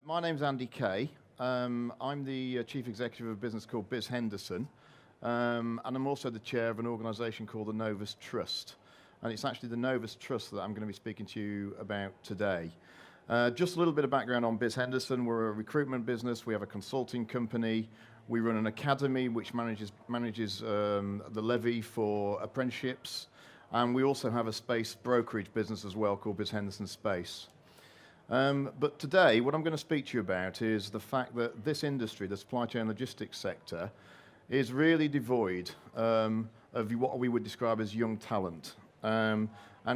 My name's Andy Kaye. I'm the Chief Executive of a business called Biz Henderson, and I'm also the chair of an organisation called the NOVUS Trust. And it's actually the NOVUS Trust that I'm going to be speaking to you about today. Just a little bit of background on Biz Henderson. We're a recruitment business. We have a consulting company. We run an academy which manages the levy for apprenticeships. And we also have a space brokerage business as well called Biz Henderson Space. But today, what I'm going to speak to you about is the fact that this industry, the supply chain logistics sector, is really devoid of what we would describe as young talent. And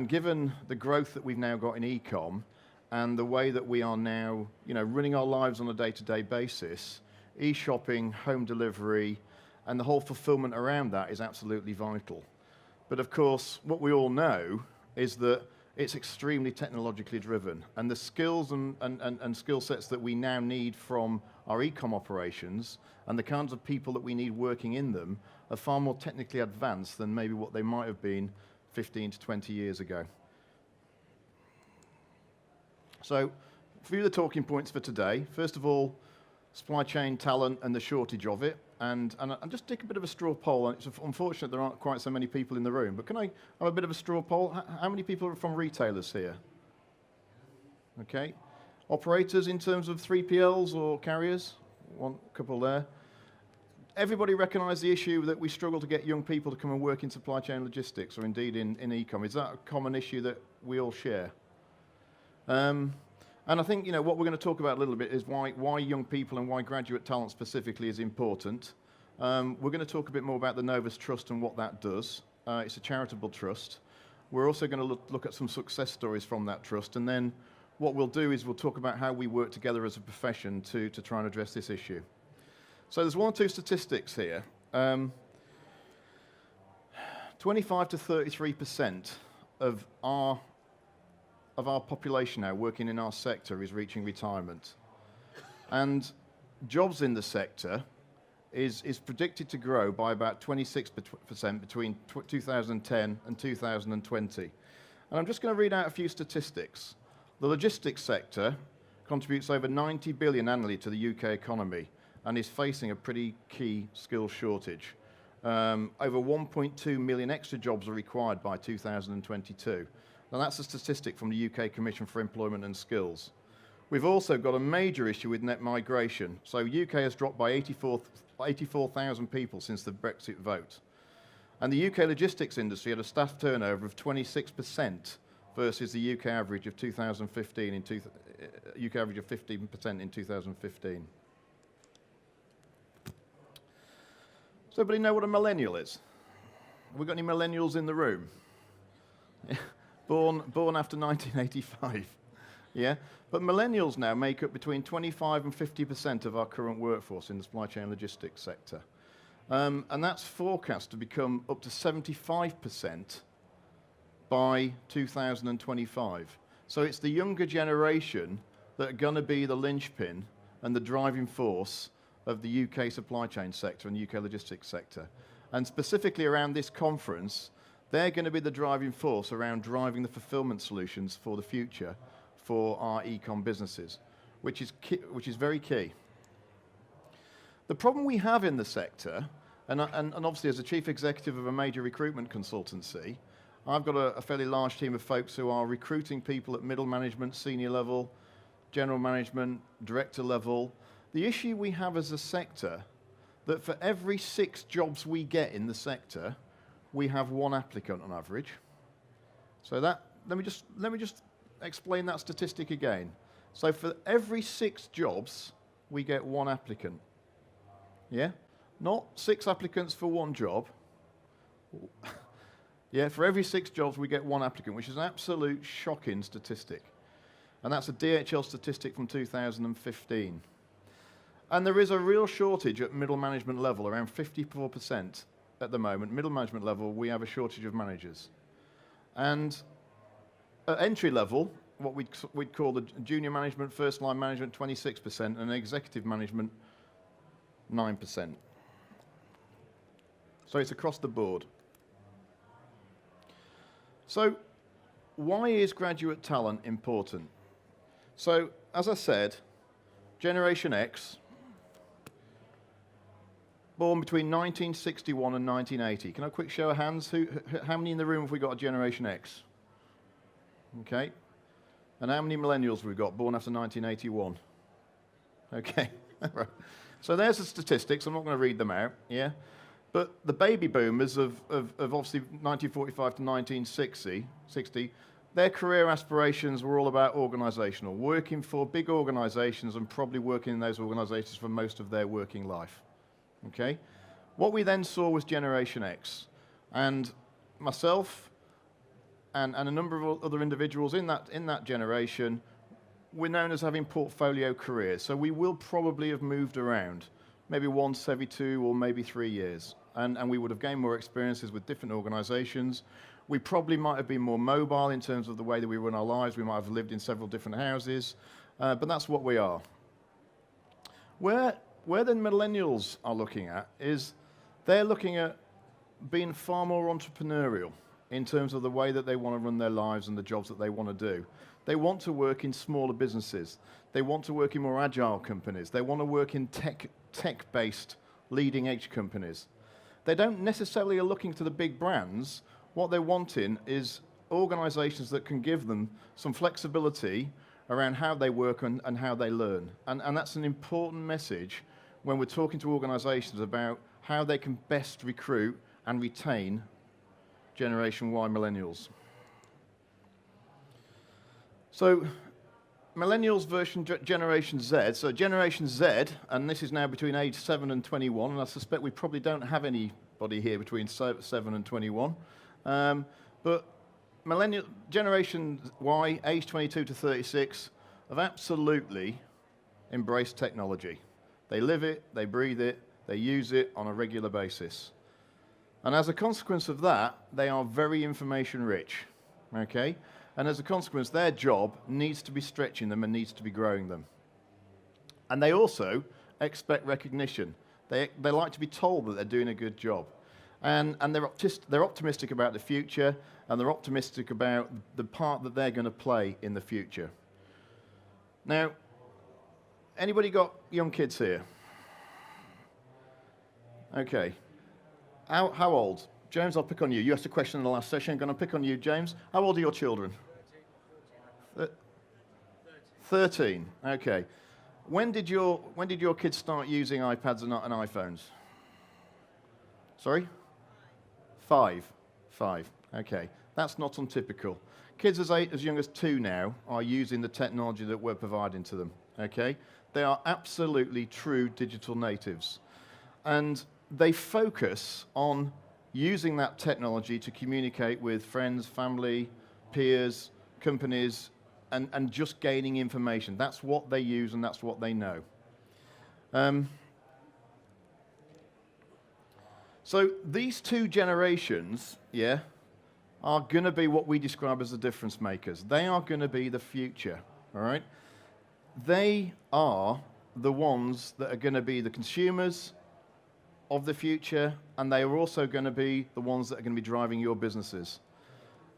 given the growth that we've now got in e-com and the way that we are now, running our lives on a day-to-day basis, e-shopping, home delivery, and the whole fulfillment around that is absolutely vital. But of course, what we all know is that it's extremely technologically driven, and the skills and skill sets that we now need from our e-com operations and the kinds of people that we need working in them are far more technically advanced than maybe what they might have been 15 to 20 years ago. So, a few of the talking points for today. First of all, supply chain talent and the shortage of it. And just take a bit of a straw poll. It's unfortunate there aren't quite so many people in the room, but can I have a bit of a straw poll? How many people are from retailers here? Okay. Operators in terms of 3PLs or carriers? One couple there. Everybody recognise the issue that we struggle to get young people to come and work in supply chain logistics, or indeed in e-com. Is that a common issue that we all share? And I think what we're going to talk about a little bit is why young people and why graduate talent specifically is important. We're going to talk a bit more about the NOVUS Trust and what that does. It's a charitable trust. We're also going to look at some success stories from that trust, and then what we'll do is we'll talk about how we work together as a profession to try and address this issue. So there's one or two statistics here. 25 to 33% of our population now working in our sector is reaching retirement. And jobs in the sector is predicted to grow by about 26% between 2010 and 2020. And I'm just going to read out a few statistics. The logistics sector contributes over 90 billion annually to the UK economy and is facing a pretty key skill shortage. Over 1.2 million extra jobs are required by 2022. Now that's a statistic from the UK Commission for Employment and Skills. We've also got a major issue with net migration. So UK has dropped by 84,000 people since the Brexit vote. And the UK logistics industry had a staff turnover of 26% versus the UK average of 2015 UK average of 15% in 2015. Does everybody know what a millennial is? Have we got any millennials in the room? Born after 1985, yeah? But millennials now make up between 25 and 50% of our current workforce in the supply chain logistics sector. And that's forecast to become up to 75% by 2025. So it's the younger generation that are going to be the linchpin and the driving force of the UK supply chain sector and the UK logistics sector. And specifically around this conference, they're going to be the driving force around driving the fulfillment solutions for the future for our e-com businesses, which is very key. The problem we have in the sector, and obviously as a chief executive of a major recruitment consultancy, I've got a fairly large team of folks who are recruiting people at middle management, senior level, general management, director level. The issue we have as a sector, that for every 6 jobs we get in the sector, we have 1 applicant on average. So let me just explain that statistic again. So for every 6 jobs, we get 1 applicant. Yeah? Not 6 applicants for 1 job. Yeah, for every 6 jobs, we get 1 applicant, which is an absolute shocking statistic. And that's a DHL statistic from 2015. And there is a real shortage at middle management level, around 54%. At the moment, middle management level, we have a shortage of managers. And at entry level, what we'd call the junior management, first line management, 26%, and executive management, 9%. So it's across the board. So why is graduate talent important? So, as I said, Generation X, born between 1961 and 1980. Can I have a quick show of hands? How many in the room have we got a Generation X? Okay. And how many millennials have we got born after 1981? Okay. Right. So there's the statistics. I'm not going to read them out, yeah? But the baby boomers of obviously 1945 to 1960, their career aspirations were all about organisational, working for big organisations and probably working in those organisations for most of their working life. Okay? What we then saw was Generation X. And myself and a number of other individuals in that generation, we're known as having portfolio careers. So we will probably have moved around, maybe once every 2 or maybe 3 years. And we would have gained more experiences with different organisations. We probably might have been more mobile in terms of the way that we run our lives. We might have lived in several different houses. But that's what we are. Where the millennials are looking at is they're looking at being far more entrepreneurial in terms of the way that they want to run their lives and the jobs that they want to do. They want to work in smaller businesses. They want to work in more agile companies. They want to work in tech-based leading-edge companies. They don't necessarily are looking to the big brands. What they're wanting is organizations that can give them some flexibility around how they work and how they learn. And that's an important message when we're talking to organizations about how they can best recruit and retain Generation Y millennials. So millennials versus Generation Z. So Generation Z, and this is now between age 7 and 21, and I suspect we probably don't have anybody here between 7 and 21. But Generation Y, age 22 to 36, have absolutely embraced technology. They live it, they breathe it, they use it on a regular basis. And as a consequence of that, they are very information rich, okay? And as a consequence, their job needs to be stretching them and needs to be growing them. And they also expect recognition. They like to be told that they're doing a good job. And they're optimistic about the future, and they're optimistic about the part that they're going to play in the future. Now, anybody got young kids here? Okay. How old? James, I'll pick on you. You asked a question in the last session. I'm going to pick on you, James. How old are your children? 13. Okay. When did your kids start using iPads and iPhones? Sorry? 5. Okay. That's not untypical. Kids as young as 2 now are using the technology that we're providing to them. Okay? They are absolutely true digital natives. And they focus on using that technology to communicate with friends, family, peers, companies, and just gaining information. That's what they use and that's what they know. So these 2 generations, yeah, are going to be what we describe as the difference makers. They are going to be the future, all right? They are the ones that are going to be the consumers of the future, and they are also going to be the ones that are going to be driving your businesses.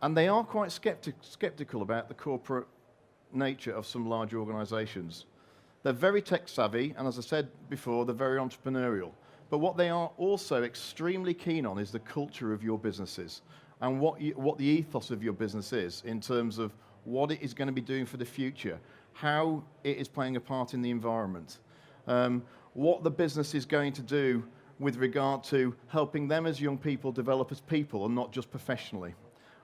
And they are quite skeptical about the corporate nature of some large organizations. They're very tech savvy, and as I said before, they're very entrepreneurial. But what they are also extremely keen on is the culture of your businesses and what the ethos of your business is in terms of what it is going to be doing for the future, how it is playing a part in the environment, what the business is going to do with regard to helping them as young people develop as people and not just professionally,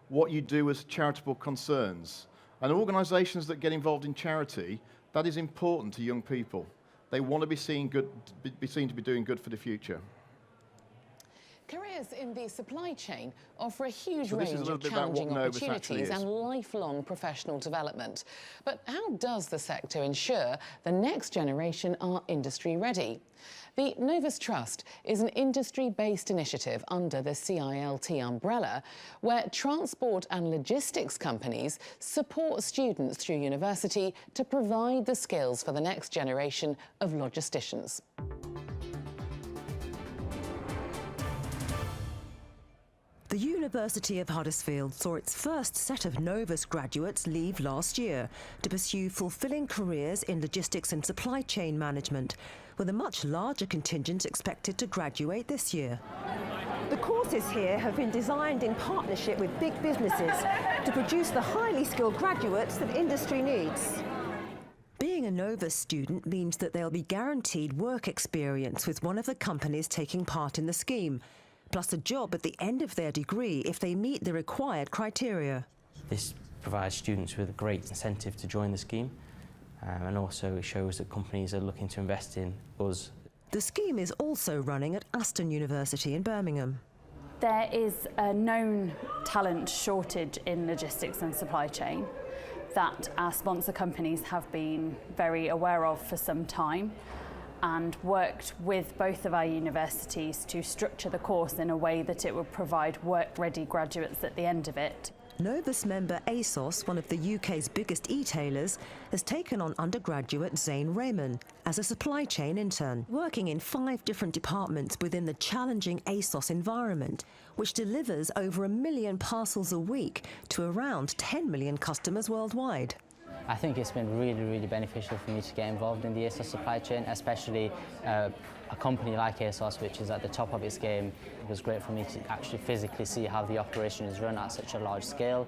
what you do as charitable concerns. And organizations that get involved in charity, that is important to young people. They want to be seen to be doing good for the future. Careers in the supply chain offer a huge range of challenging opportunities and lifelong professional development. But how does the sector ensure the next generation are industry ready? The NOVUS Trust is an industry-based initiative under the CILT umbrella where transport and logistics companies support students through university to provide the skills for the next generation of logisticians. The The University of Huddersfield saw its first set of Novus graduates leave last year to pursue fulfilling careers in logistics and supply chain management, with a much larger contingent expected to graduate this year. The courses here have been designed in partnership with big businesses to produce the highly skilled graduates that industry needs. Being a Novus student means that they'll be guaranteed work experience with one of the companies taking part in the scheme, plus a job at the end of their degree if they meet the required criteria. This provides students with a great incentive to join the scheme, and also it shows that companies are looking to invest in us. The scheme is also running at Aston University in Birmingham. There is a known talent shortage in logistics and supply chain that our sponsor companies have been very aware of for some time, and worked with both of our universities to structure the course in a way that it would provide work-ready graduates at the end of it. Novus member ASOS, one of the UK's biggest e-tailers, has taken on undergraduate Zain Rahman as a supply chain intern, working in 5 different departments within the challenging ASOS environment, which delivers over 1 million parcels a week to around 10 million customers worldwide. I think it's been really, really beneficial for me to get involved in the ASOS supply chain, especially a company like ASOS, which is at the top of its game. It was great for me to actually physically see how the operation is run at such a large scale,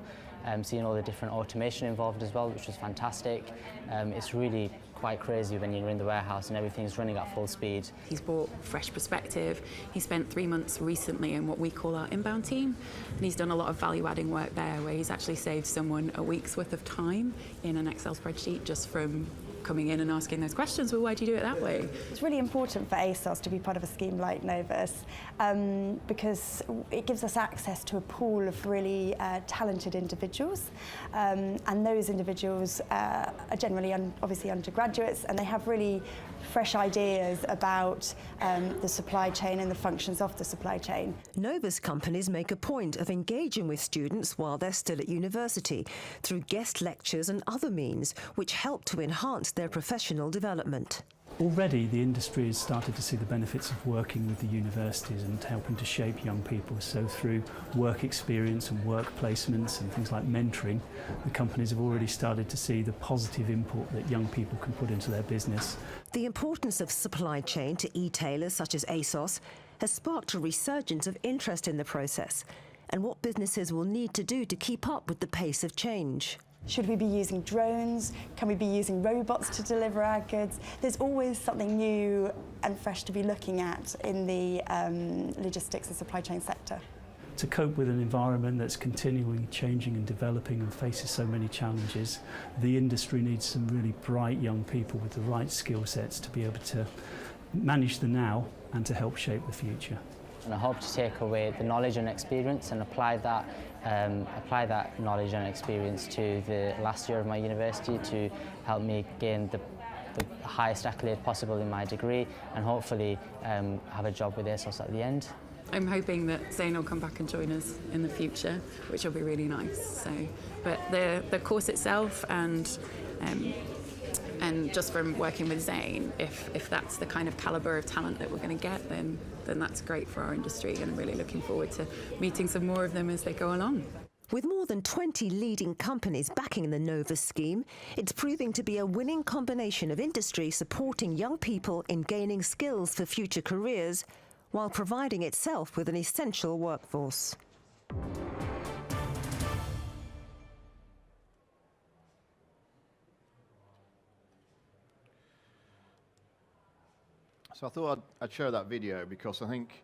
seeing all the different automation involved as well, which was fantastic. It's really quite crazy when you're in the warehouse and everything's running at full speed. He's brought fresh perspective. He spent 3 months recently in what we call our inbound team, and he's done a lot of value-adding work there where he's actually saved someone a week's worth of time in an Excel spreadsheet just from coming in and asking those questions. Well, why do you do it that way? It's really important for ASOS to be part of a scheme like Novus because it gives us access to a pool of really talented individuals, and those individuals are generally obviously undergraduates, and they have really fresh ideas about the supply chain and the functions of the supply chain. Novus companies make a point of engaging with students while they're still at university through guest lectures and other means which help to enhance their professional development. Already the industry has started to see the benefits of working with the universities and helping to shape young people. So through work experience and work placements and things like mentoring, the companies have already started to see the positive input that young people can put into their business. The importance of supply chain to e-tailers such as ASOS has sparked a resurgence of interest in the process and what businesses will need to do to keep up with the pace of change. Should we be using drones? Can we be using robots to deliver our goods? There's always something new and fresh to be looking at in the logistics and supply chain sector. To cope with an environment that's continually changing and developing and faces so many challenges, the industry needs some really bright young people with the right skill sets to be able to manage the now and to help shape the future. And I hope to take away the knowledge and experience and apply that knowledge and experience to the last year of my university to help me gain the highest accolade possible in my degree and hopefully have a job with ASOS at the end. I'm hoping that Zain will come back and join us in the future, which will be really nice. But the course itself and just from working with Zain, if that's the kind of calibre of talent that we're going to get, then that's great for our industry, and I'm really looking forward to meeting some more of them as they go along. With more than 20 leading companies backing the Novus scheme, it's proving to be a winning combination of industry supporting young people in gaining skills for future careers while providing itself with an essential workforce. So I thought I'd share that video because I think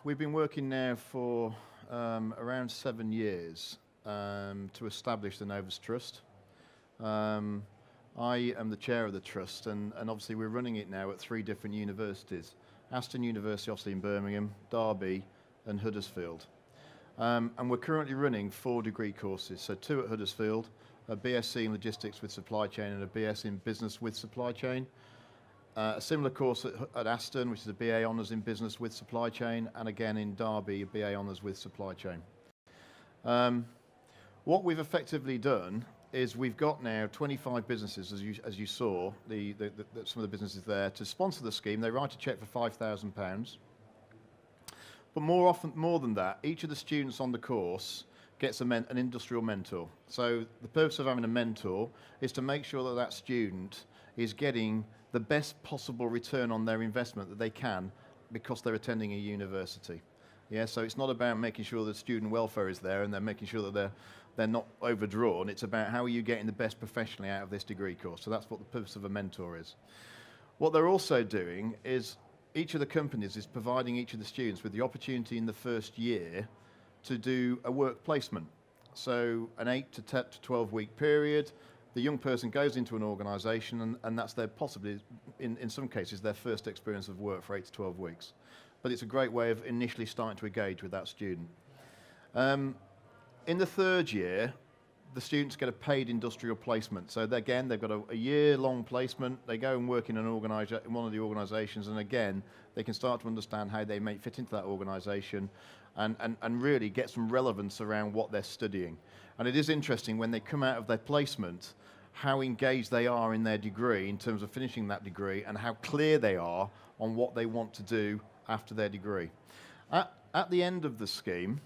we've been working now for around 7 years to establish the NOVUS Trust. I am the chair of the trust, and obviously we're running it now at 3 different universities. Aston University, obviously in Birmingham, Derby and Huddersfield. And we're currently running 4 degree courses, so 2 at Huddersfield, a BSc in Logistics with Supply Chain and a BS in Business with Supply Chain. A similar course at Aston, which is a BA Honours in Business with Supply Chain, and again in Derby, a BA Honours with Supply Chain. What we've effectively done is we've got now 25 businesses, as you saw, some of the businesses there, to sponsor the scheme. They write a cheque for £5,000. But more than that, each of the students on the course gets an industrial mentor. So the purpose of having a mentor is to make sure that that student is getting the best possible return on their investment that they can because they're attending a university. Yeah, so it's not about making sure that student welfare is there and they're making sure that they're not overdrawn. It's about how are you getting the best professionally out of this degree course. So that's what the purpose of a mentor is. What they're also doing is each of the companies is providing each of the students with the opportunity in the first year to do a work placement. So an 8 to 10 to 12 week period, the young person goes into an organisation and that's their possibly, in some cases, their first experience of work for 8 to 12 weeks. But it's a great way of initially starting to engage with that student. In the third year, the students get a paid industrial placement. So again, they've got a year-long placement. They go and work in one of the organisations, and again, they can start to understand how they may fit into that organisation and really get some relevance around what they're studying. And it is interesting when they come out of their placement, how engaged they are in their degree in terms of finishing that degree and how clear they are on what they want to do after their degree. At the end of the scheme,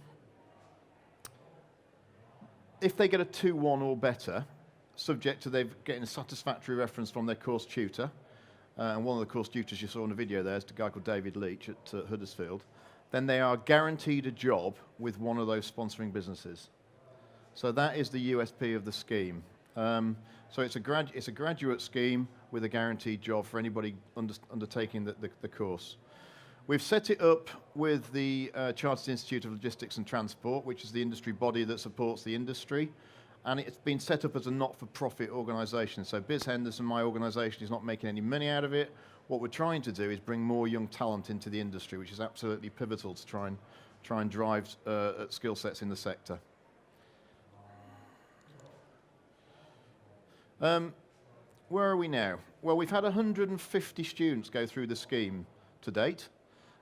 if they get a 2-1 or better, subject to they've getting a satisfactory reference from their course tutor, and one of the course tutors you saw in the video there is a guy called David Leach at Huddersfield, then they are guaranteed a job with one of those sponsoring businesses. So that is the USP of the scheme. So it's a graduate scheme with a guaranteed job for anybody undertaking the course. We've set it up with the Chartered Institute of Logistics and Transport, which is the industry body that supports the industry, and it's been set up as a not-for-profit organisation. So Biz Henderson, my organisation, is not making any money out of it. What we're trying to do is bring more young talent into the industry, which is absolutely pivotal to try and drive skill sets in the sector. Where are we now? Well, we've had 150 students go through the scheme to date.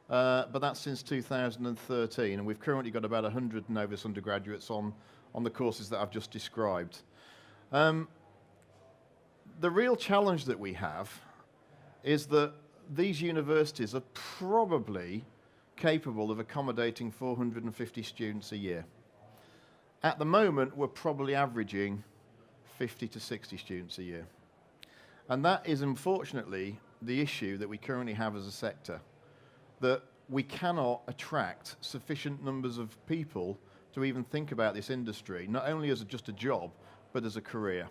But that's since 2013, and we've currently got about 100 Novus undergraduates on the courses that I've just described. The real challenge that we have is that these universities are probably capable of accommodating 450 students a year. At the moment, we're probably averaging 50 to 60 students a year. And that is unfortunately the issue that we currently have as a sector, that we cannot attract sufficient numbers of people to even think about this industry, not only as just a job, but as a career.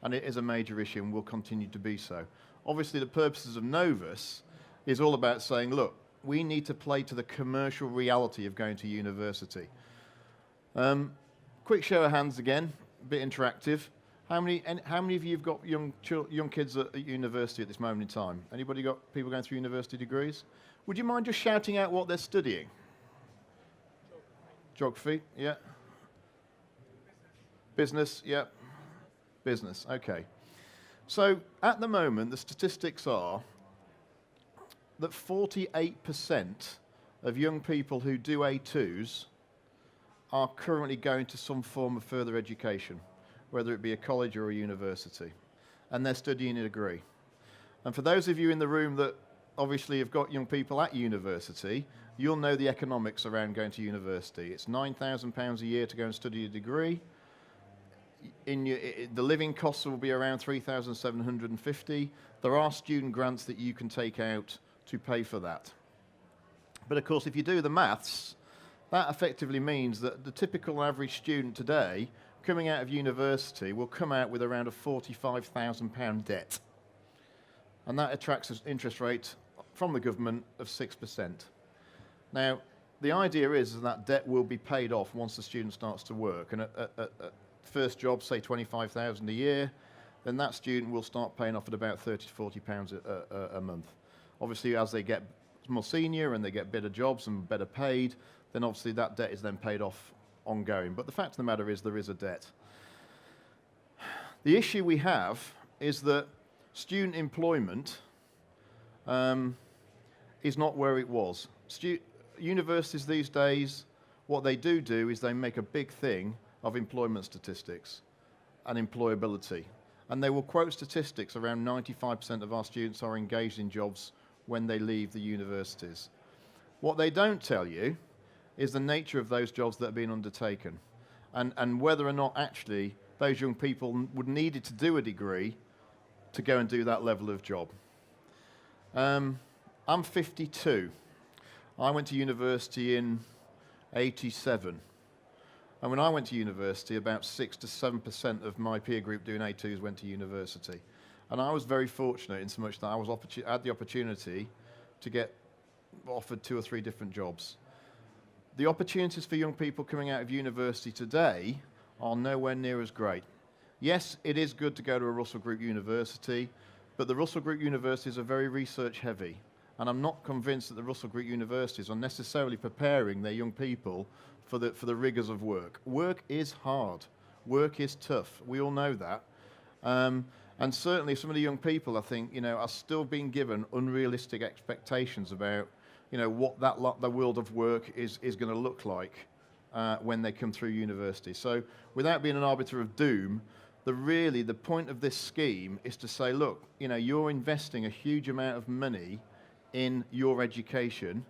And it is a major issue and will continue to be so. Obviously, the purposes of Novus is all about saying, look, we need to play to the commercial reality of going to university. Quick show of hands again, a bit interactive. How many of you have got young kids at university at this moment in time? Anybody got people going through university degrees? Would you mind just shouting out what they're studying? Geography, yeah. Business, yeah. Business, okay. So at the moment, the statistics are that 48% of young people who do A2s are currently going to some form of further education, whether it be a college or a university, and they're studying a degree. And for those of you in the room that obviously have got young people at university, you'll know the economics around going to university. It's £9,000 a year to go and study a degree. The living costs will be around £3,750. There are student grants that you can take out to pay for that. But of course, if you do the maths, that effectively means that the typical average student today coming out of university will come out with around a £45,000 debt. And that attracts an interest rate from the government of 6%. Now, the idea is that debt will be paid off once the student starts to work. And at first job, say £25,000 a year, then that student will start paying off at about £30 to £40 a month. Obviously, as they get more senior and they get better jobs and better paid, then obviously that debt is then paid off ongoing. But the fact of the matter is there is a debt. The issue we have is that student employment is not where it was. Universities these days, what they do is they make a big thing of employment statistics and employability. And they will quote statistics around 95% of our students are engaged in jobs when they leave the universities. What they don't tell you is the nature of those jobs that are being undertaken, and whether or not actually those young people would need to do a degree to go and do that level of job. I'm 52. I went to university in 87. And when I went to university, about 6 to 7% of my peer group doing A2s went to university. And I was very fortunate in so much that I had the opportunity to get offered 2 or 3 different jobs. The opportunities for young people coming out of university today are nowhere near as great. Yes, it is good to go to a Russell Group university, but the Russell Group universities are very research heavy. And I'm not convinced that the Russell Group universities are necessarily preparing their young people for the rigors of work. Work is hard. Work is tough. We all know that. And certainly some of the young people, I think, are still being given unrealistic expectations about, what the world of work is going to look like when they come through university. So without being an arbiter of doom, the point of this scheme is to say, look, you're investing a huge amount of money in your education.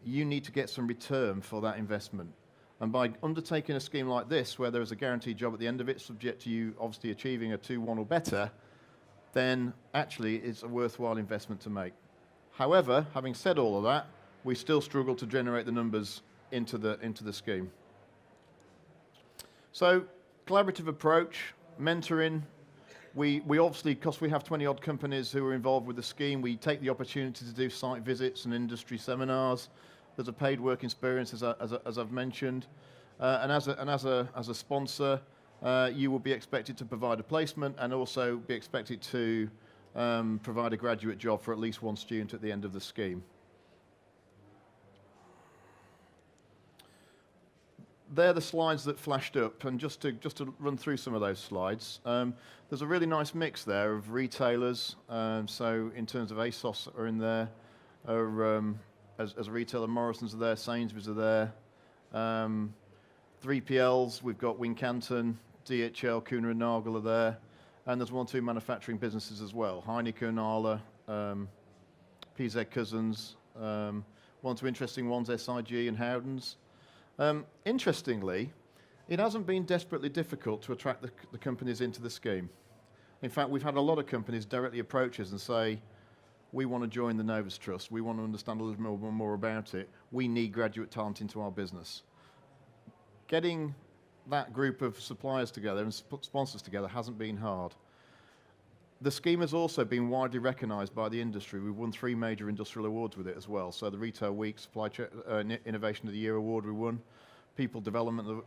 You need to get some return for that investment. And by undertaking a scheme like this, where there is a guaranteed job at the end of it, subject to you obviously achieving a 2-1 or better, then actually it's a worthwhile investment to make. However, having said all of that, we still struggle to generate the numbers into the scheme. So, collaborative approach, mentoring. We obviously, because we have 20-odd companies who are involved with the scheme, we take the opportunity to do site visits and industry seminars. There's a paid work experience, as I've mentioned. And as a sponsor, you will be expected to provide a placement and also be expected to provide a graduate job for at least one student at the end of the scheme. They're the slides that flashed up, and just to run through some of those slides, there's a really nice mix there of retailers. So in terms of ASOS are in there, as a retailer, Morrison's are there, Sainsbury's are there, 3PLs, we've got Wincanton, DHL, Kuehne and Nagel are there, and there's 1 or 2 manufacturing businesses as well, Heineken, Arla, PZ Cousins, 1 or 2 interesting ones, SIG and Howdens. Interestingly, it hasn't been desperately difficult to attract the companies into the scheme. In fact, we've had a lot of companies directly approach us and say, we want to join the NOVUS Trust, we want to understand a little more about it, we need graduate talent into our business. Getting that group of suppliers together and sponsors together hasn't been hard. The scheme has also been widely recognised by the industry. We've won 3 major industrial awards with it as well. So the Retail Week Supply Innovation of the Year Award we won, People Development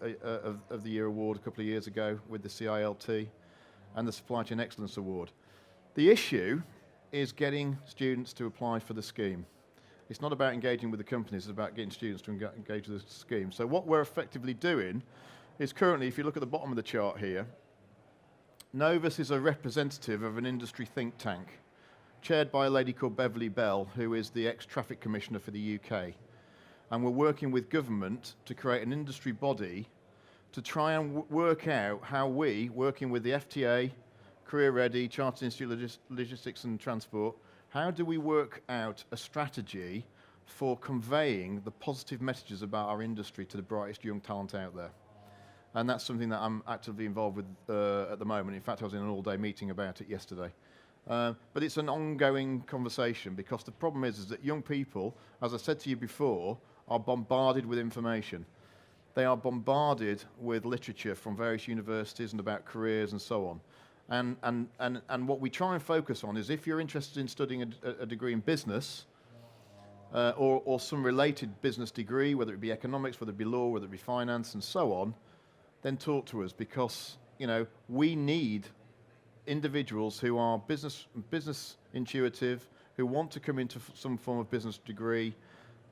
of the Year Award a couple of years ago with the CILT, and the Supply Chain Excellence Award. The issue is getting students to apply for the scheme. It's not about engaging with the companies, it's about getting students to engage with the scheme. So what we're effectively doing is currently, if you look at the bottom of the chart here, Novus is a representative of an industry think tank, chaired by a lady called Beverly Bell, who is the ex-Traffic Commissioner for the UK. And we're working with government to create an industry body to try and work out how we, working with the FTA, Career Ready, Chartered Institute Logistics and Transport, how do we work out a strategy for conveying the positive messages about our industry to the brightest young talent out there? And that's something that I'm actively involved with at the moment. In fact, I was in an all-day meeting about it yesterday. But it's an ongoing conversation, because the problem is that young people, as I said to you before, are bombarded with information. They are bombarded with literature from various universities and about careers and so on. And what we try and focus on is, if you're interested in studying a degree in business, or some related business degree, whether it be economics, whether it be law, whether it be finance and so on, then talk to us, because we need individuals who are business intuitive, who want to come into some form of business degree,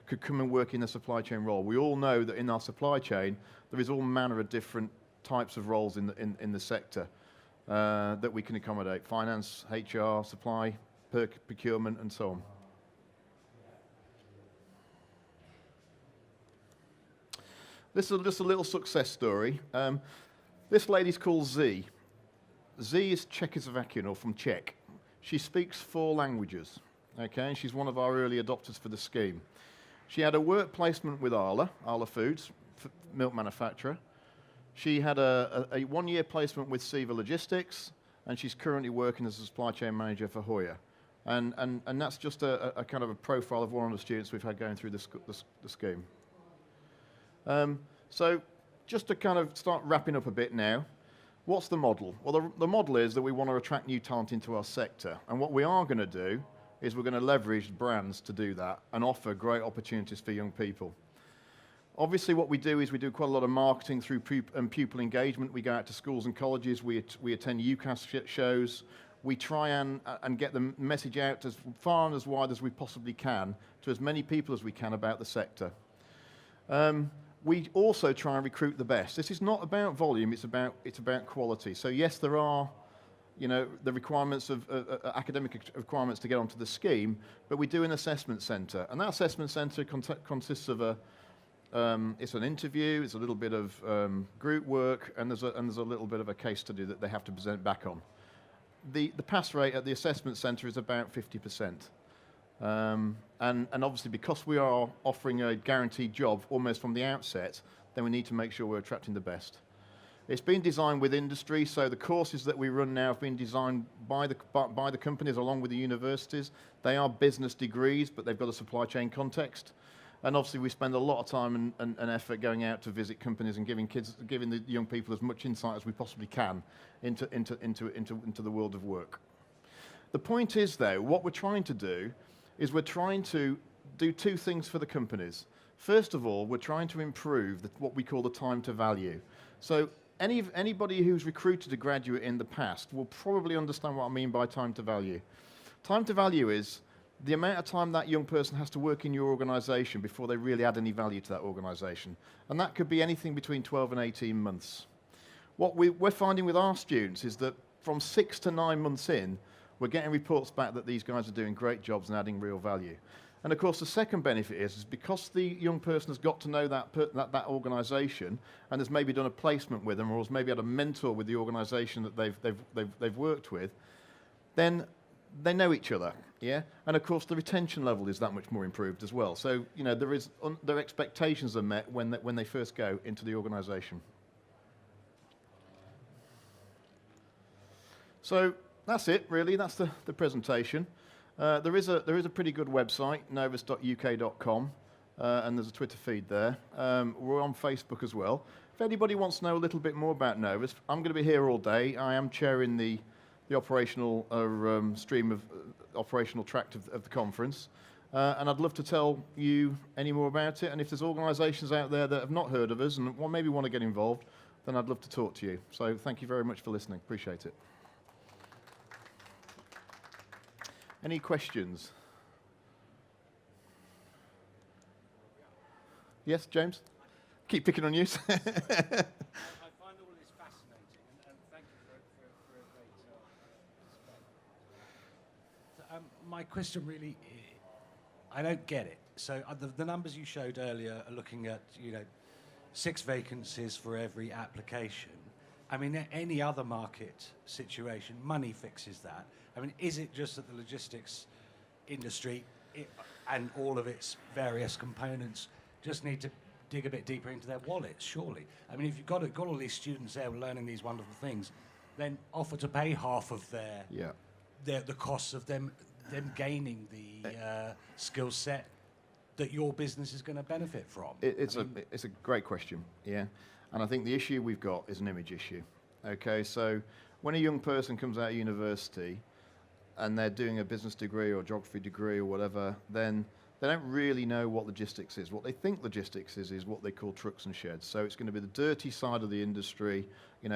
could come and work in a supply chain role. We all know that in our supply chain there is all manner of different types of roles in the sector that we can accommodate: finance, HR, supply, procurement, and so on. This is just a little success story. This lady's called Z. Z is Czechoslovakian, or from Czech. She speaks 4 languages, okay, and she's one of our early adopters for the scheme. She had a work placement with Arla Foods, milk manufacturer. She had a 1-year placement with Seva Logistics, and she's currently working as a supply chain manager for Hoya. And that's just a kind of a profile of one of the students we've had going through the scheme. So just to kind of start wrapping up a bit now, what's the model? Well, the model is that we want to attract new talent into our sector. And what we are going to do is we're going to leverage brands to do that and offer great opportunities for young people. Obviously, what we do is we do quite a lot of marketing through pupil engagement. We go out to schools and colleges. We attend UCAS shows. We try and get the message out as far and as wide as we possibly can to as many people as we can about the sector. We also try and recruit the best. This is not about volume, it's about quality. So yes, there are, you know, the requirements of academic requirements to get onto the scheme, but we do an assessment centre. And that assessment centre consists of it's an interview, it's a little bit of group work, and there's a little bit of a case study that they have to present back on. The pass rate at the assessment centre is about 50%. And obviously, because we are offering a guaranteed job almost from the outset, then we need to make sure we're attracting the best. It's been designed with industry, so the courses that we run now have been designed by the companies along with the universities. They are business degrees, but they've got a supply chain context. And obviously, we spend a lot of time and effort going out to visit companies and giving the young people as much insight as we possibly can into the world of work. The point is, though, what we're trying to do is we're trying to do two things for the companies. First of all, we're trying to improve what we call the time to value. So anybody who's recruited a graduate in the past will probably understand what I mean by time to value. Time to value is the amount of time that young person has to work in your organisation before they really add any value to that organisation. And that could be anything between 12 and 18 months. What we're finding with our students is that from 6 to 9 months in, we're getting reports back that these guys are doing great jobs and adding real value. And of course, the second benefit is because the young person has got to know that organisation and has maybe done a placement with them or has maybe had a mentor with the organisation that they've worked with, then they know each other, yeah? And of course, the retention level is that much more improved as well. So, you know, their expectations are met when they first go into the organisation. So that's it, really. That's the presentation. There is a pretty good website, novus.uk.com, and there's a Twitter feed there. We're on Facebook as well. If anybody wants to know a little bit more about Novus, I'm going to be here all day. I am chairing the operational stream of operational tract of the conference, and I'd love to tell you any more about it. And if there's organisations out there that have not heard of us and maybe want to get involved, then I'd love to talk to you. So thank you very much for listening. Appreciate it. Any questions? Yes, James? Keep picking on you. I find all this fascinating, and thank you for a great display. My question really, I don't get it. So the numbers you showed earlier are looking at, 6 vacancies for every application. I mean, any other market situation, money fixes that. I mean, is it just that the logistics industry and all of its various components just need to dig a bit deeper into their wallets, surely? I mean, if you've got all these students there learning these wonderful things, then offer to pay half of the costs of them gaining the skill set that your business is going to benefit from. It's a great question, yeah. And I think the issue we've got is an image issue. Okay, so when a young person comes out of university and they're doing a business degree or geography degree or whatever, then they don't really know what logistics is. What they think logistics is what they call trucks and sheds. So it's going to be the dirty side of the industry,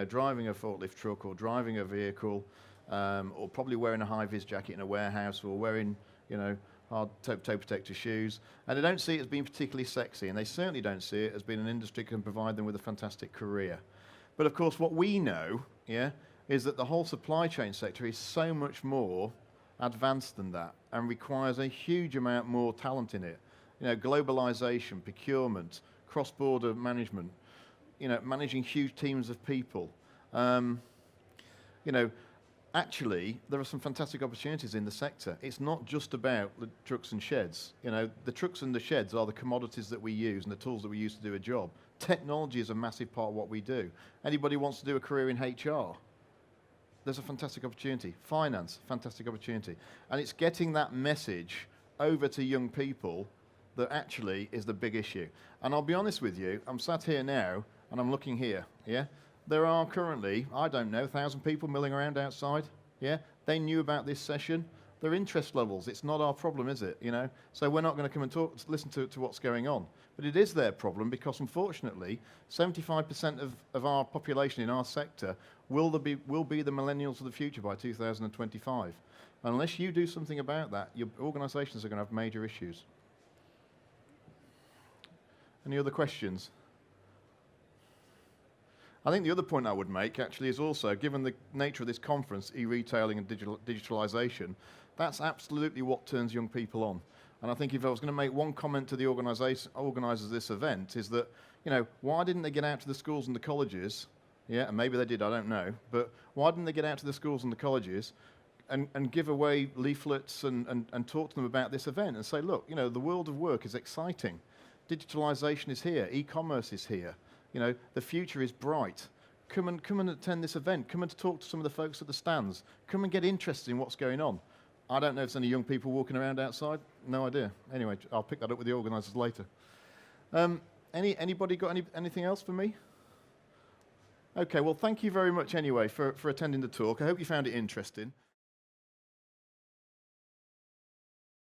driving a forklift truck or driving a vehicle, or probably wearing a high-vis jacket in a warehouse or wearing, hard toe protector shoes. And they don't see it as being particularly sexy, and they certainly don't see it as being an industry that can provide them with a fantastic career. But of course, what we know, is that the whole supply chain sector is so much more advanced than that and requires a huge amount more talent in it. Globalization, procurement, cross-border management, managing huge teams of people. actually, there are some fantastic opportunities in the sector. It's not just about the trucks and sheds. You know, the trucks and the sheds are the commodities that we use and the tools that we use to do a job. Technology is a massive part of what we do. Anybody who wants to do a career in HR, there's a fantastic opportunity. Finance, fantastic opportunity. And it's getting that message over to young people that actually is the big issue. And I'll be honest with you, I'm sat here now and I'm looking here, yeah? There are currently, I don't know, 1,000 people milling around outside, yeah? They knew about this session. Their interest levels, it's not our problem, is it, you know? So we're not going to come and talk, listen to what's going on. But it is their problem because, unfortunately, 75% of our population in our sector will be the millennials of the future by 2025. Unless you do something about that, your organisations are going to have major issues. Any other questions? I think the other point I would make actually is also, given the nature of this conference, e-retailing and digitalisation, that's absolutely what turns young people on. And I think if I was going to make one comment to the organisers of this event is that, you know, why didn't they get out to the schools and the colleges? Yeah, and maybe they did, I don't know. But why didn't they get out to the schools and the colleges and give away leaflets and talk to them about this event and say, look, you know, the world of work is exciting. Digitalisation is here. E-commerce is here. You know, the future is bright. Come and attend this event. Come and talk to some of the folks at the stands. Come and get interested in what's going on. I don't know if there's any young people walking around outside. No idea. Anyway, I'll pick that up with the organisers later. Anybody got anything else for me? Okay, well, thank you very much anyway for attending the talk. I hope you found it interesting.